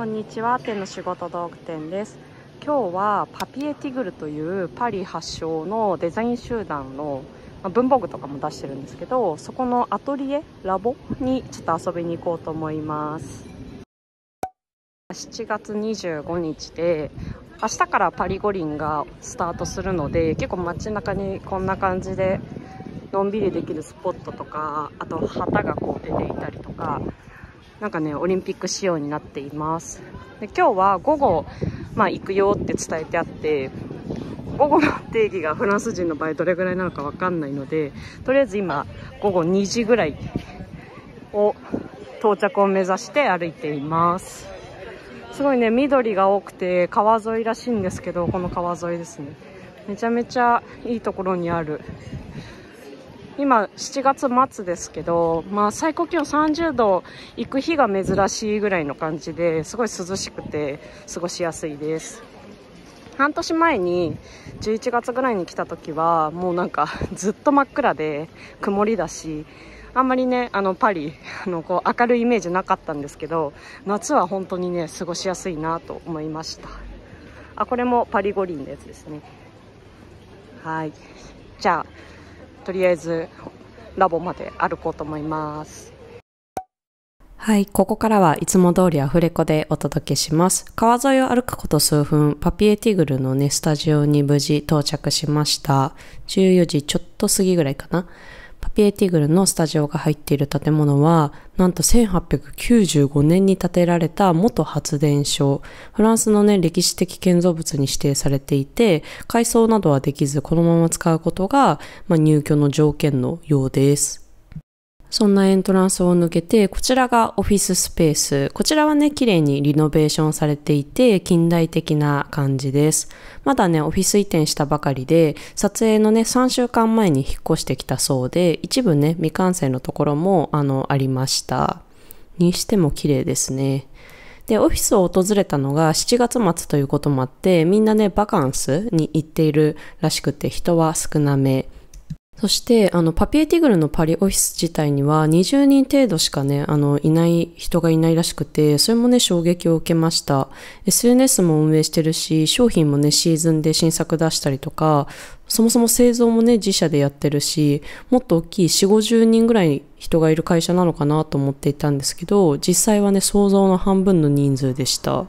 こんにちは、手の仕事道具店です。今日はパピエティグルというパリ発祥のデザイン集団の文房具とかも出してるんですけど、そこのアトリエラボにちょっと遊びに行こうと思います。7月25日で明日からパリ五輪がスタートするので、結構街中にこんな感じでのんびりできるスポットとか、あと旗がこう出ていたりとか、なんかねオリンピック仕様になっています。で今日は午後、行くよって伝えてあって、午後の定義がフランス人の場合どれぐらいなのかわかんないので、とりあえず今午後2時ぐらいを到着を目指して歩いています。すごいね、緑が多くて川沿いらしいんですけど、この川沿いですね、めちゃめちゃいいところにある。今7月末ですけど、最高気温30度行く日が珍しいぐらいの感じで、すごい涼しくて過ごしやすいです。半年前に11月ぐらいに来た時はもうなんかずっと真っ暗で曇りだし、あんまりねパリこう明るいイメージなかったんですけど、夏は本当にね過ごしやすいなと思いました。これもパリ五輪のやつですね。はい、じゃあとりあえずラボまで歩こうと思います。はい、ここからはいつも通りアフレコでお届けします。川沿いを歩くこと数分、パピエティグルのねスタジオに無事到着しました。14時ちょっと過ぎぐらいかな。パピエティグルのスタジオが入っている建物は、なんと1895年に建てられた元発電所。フランスのね、歴史的建造物に指定されていて、改装などはできず、このまま使うことが、入居の条件のようです。そんなエントランスを抜けて、こちらがオフィススペース。こちらはね、綺麗にリノベーションされていて、近代的な感じです。まだね、オフィス移転したばかりで、撮影のね、3週間前に引っ越してきたそうで、一部ね、未完成のところも、ありました。にしても綺麗ですね。で、オフィスを訪れたのが7月末ということもあって、みんなね、バカンスに行っているらしくて、人は少なめ。そして、パピエティグルのパリオフィス自体には20人程度しかね、いない人がいないらしくて、それもね、衝撃を受けました。SNS も運営してるし、商品もね、シーズンで新作出したりとか、そもそも製造もね、自社でやってるし、もっと大きい4、50人ぐらい人がいる会社なのかなと思っていたんですけど、実際はね、想像の半分の人数でした。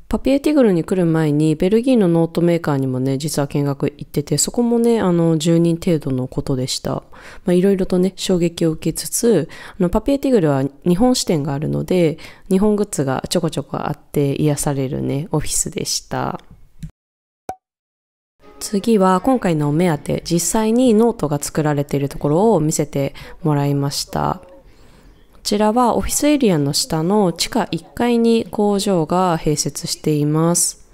パピエティグルに来る前にベルギーのノートメーカーにもね実は見学行ってて、そこもね10人程度のことでした。いろいろとね衝撃を受けつつ、パピエティグルは日本支店があるので日本グッズがちょこちょこあって癒されるねオフィスでした。次は今回のお目当て、実際にノートが作られているところを見せてもらいました。こちらはオフィスエリアの下の地下1階に工場が併設しています。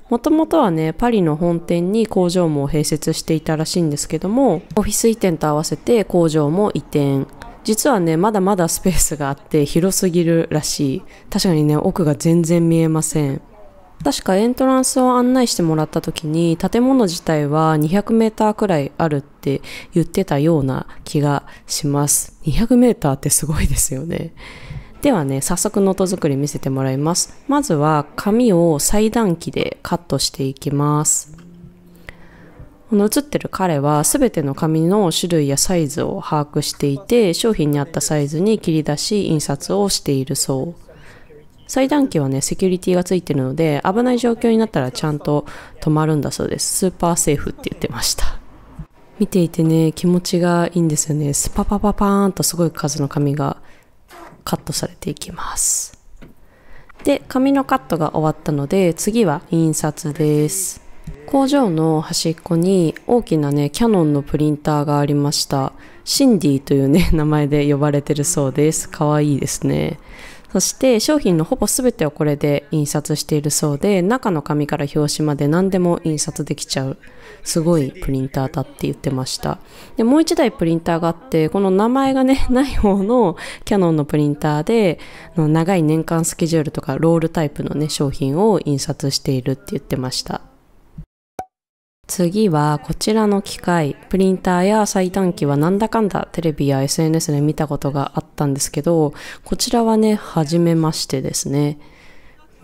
もともとはね、パリの本店に工場も併設していたらしいんですけども、オフィス移転と合わせて工場も移転。実はね、まだまだスペースがあって広すぎるらしい。確かにね、奥が全然見えません。確かエントランスを案内してもらった時に建物自体は200メーターくらいあるって言ってたような気がします。200メーターってすごいですよね。ではね、早速ノート作り見せてもらいます。まずは紙を裁断機でカットしていきます。この写ってる彼は全ての紙の種類やサイズを把握していて、商品に合ったサイズに切り出し印刷をしているそう。裁断機はね、セキュリティがついてるので、危ない状況になったらちゃんと止まるんだそうです。スーパーセーフって言ってました。見ていてね、気持ちがいいんですよね。スパパパパーンとすごい数の紙がカットされていきます。で、紙のカットが終わったので、次は印刷です。工場の端っこに大きなね、キャノンのプリンターがありました。シンディというね、名前で呼ばれてるそうです。かわいいですね。そして商品のほぼ全てをこれで印刷しているそうで、中の紙から表紙まで何でも印刷できちゃうすごいプリンターだって言ってました。で、もう一台プリンターがあって、この名前がねない方のキャノンのプリンターで長い年間スケジュールとかロールタイプのね商品を印刷しているって言ってました。次はこちらの機械、プリンターや裁断機はなんだかんだテレビや SNS で見たことがあったんですけど、こちらはね、初めましてですね。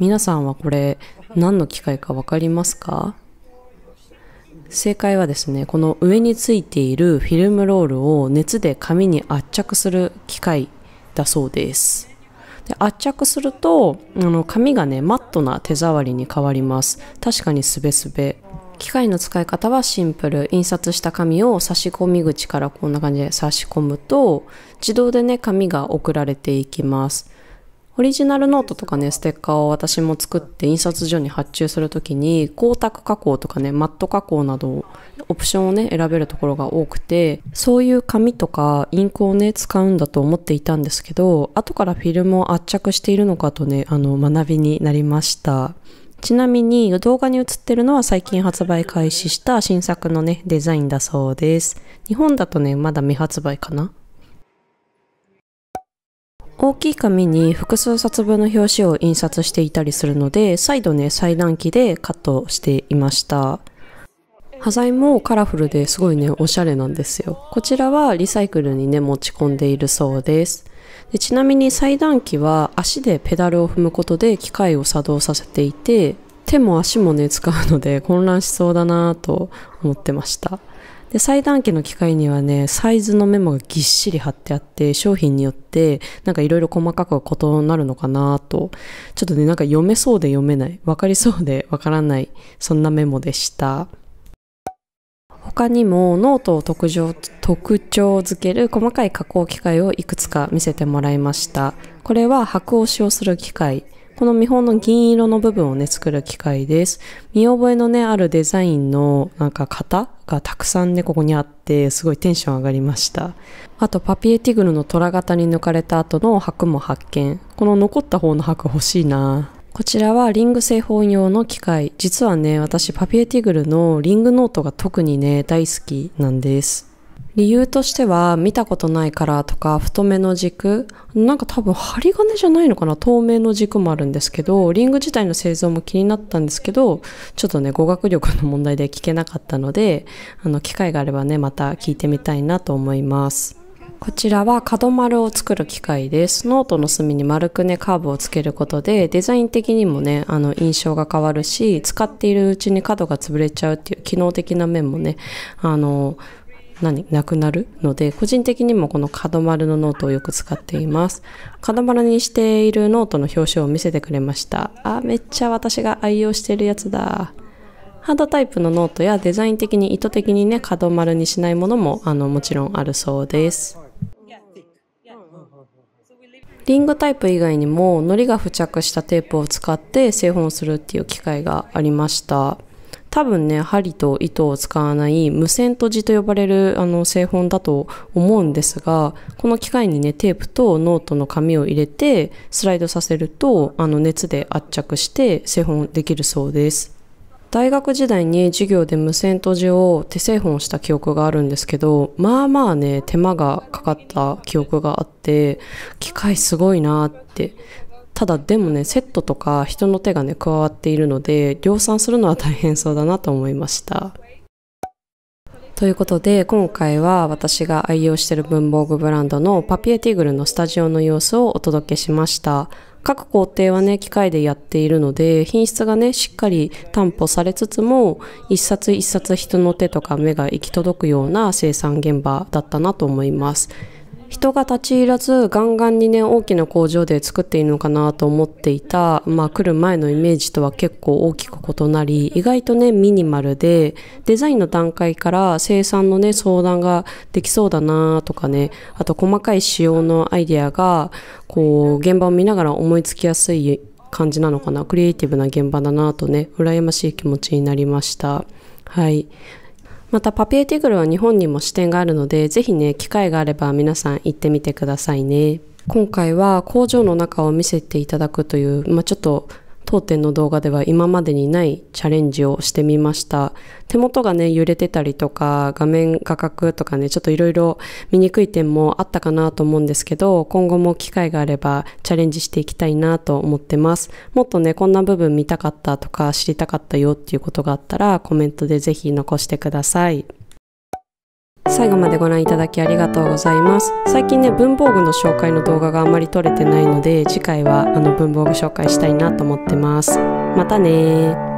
皆さんはこれ何の機械かわかりますか？正解はですね、この上についているフィルムロールを熱で紙に圧着する機械だそうです。で、圧着すると紙がねマットな手触りに変わります。確かにスベスベ。機械の使い方はシンプル。印刷した紙を差し込み口からこんな感じで差し込むと自動でね紙が送られていきます。オリジナルノートとかね、ステッカーを私も作って印刷所に発注するときに光沢加工とかね、マット加工などオプションをね、選べるところが多くて、そういう紙とかインクをね、使うんだと思っていたんですけど、後からフィルムを圧着しているのかとね、学びになりました。ちなみに動画に映ってるのは最近発売開始した新作のね、デザインだそうです。日本だとね、まだ未発売かな。大きい紙に複数冊分の表紙を印刷していたりするので、再度ね、裁断機でカットしていました。端材もカラフルですごいね、おしゃれなんですよ。こちらはリサイクルにね、持ち込んでいるそうです。で、ちなみに裁断機は足でペダルを踏むことで機械を作動させていて、手も足もね、使うので混乱しそうだなぁと思ってました。で、裁断機の機械にはね、サイズのメモがぎっしり貼ってあって、商品によってなんかいろいろ細かく異なるのかなと、ちょっとね、なんか読めそうで読めない、わかりそうでわからない、そんなメモでした。他にもノートを特徴づける細かい加工機械をいくつか見せてもらいました。これは箔押しをする機械。この見本の銀色の部分をね、作る機械です。見覚えのね、あるデザインのなんか型がたくさんね、ここにあって、すごいテンション上がりました。あと、パピエティグルの虎型に抜かれた後の箔も発見。この残った方の箔欲しいな。こちらはリング製本用の機械。実はね、私パピエティグルのリングノートが特にね、大好きなんです。理由としては見たことないカラーとか太めの軸、なんか多分針金じゃないのかな、透明の軸もあるんですけど、リング自体の製造も気になったんですけど、ちょっとね語学力の問題で聞けなかったので、機会があればねまた聞いてみたいなと思います。こちらは角丸を作る機械です。ノートの隅に丸くねカーブをつけることでデザイン的にもね印象が変わるし、使っているうちに角が潰れちゃうっていう機能的な面もねなくなるので、個人的にもこの角丸のノートをよく使っています。角丸にしているノートの表紙を見せてくれました。めっちゃ私が愛用しているやつだ。ハードタイプのノートやデザイン的に意図的にね角丸にしないものももちろんあるそうです。リングタイプ以外にも糊が付着したテープを使って製本するっていう機会がありました。多分ね、針と糸を使わない無線綴じと呼ばれる製本だと思うんですが、この機械にね、テープとノートの紙を入れてスライドさせると熱で圧着して製本できるそうです。大学時代に授業で無線綴じを手製本した記憶があるんですけど、まあまあね、手間がかかった記憶があって、機械すごいなって。ただでもね、セットとか人の手がね加わっているので量産するのは大変そうだなと思いました。ということで今回は私が愛用している文房具ブランドのパピエティグルのスタジオの様子をお届けしました。各工程はね機械でやっているので品質がねしっかり担保されつつも一冊一冊人の手とか目が行き届くような生産現場だったなと思います。人が立ち入らずガンガンにね大きな工場で作っているのかなと思っていた、来る前のイメージとは結構大きく異なり、意外とねミニマルでデザインの段階から生産のね相談ができそうだなとかね、あと細かい仕様のアイデアがこう現場を見ながら思いつきやすい感じなのかな、クリエイティブな現場だなとね羨ましい気持ちになりました。はい。またパピエティグルは日本にも支店があるので、ぜひね機会があれば皆さん行ってみてくださいね。今回は工場の中を見せていただくという、ちょっと当店の動画では今までにないチャレンジをしてみました。手元がね揺れてたりとか画面画角とかねちょっといろいろ見にくい点もあったかなと思うんですけど、今後も機会があればチャレンジしていきたいなと思ってます。もっとねこんな部分見たかったとか知りたかったよっていうことがあったらコメントでぜひ残してください。最後までご覧いただきありがとうございます。最近ね、文房具の紹介の動画があんまり撮れてないので、次回は文房具紹介したいなと思ってます。またねー。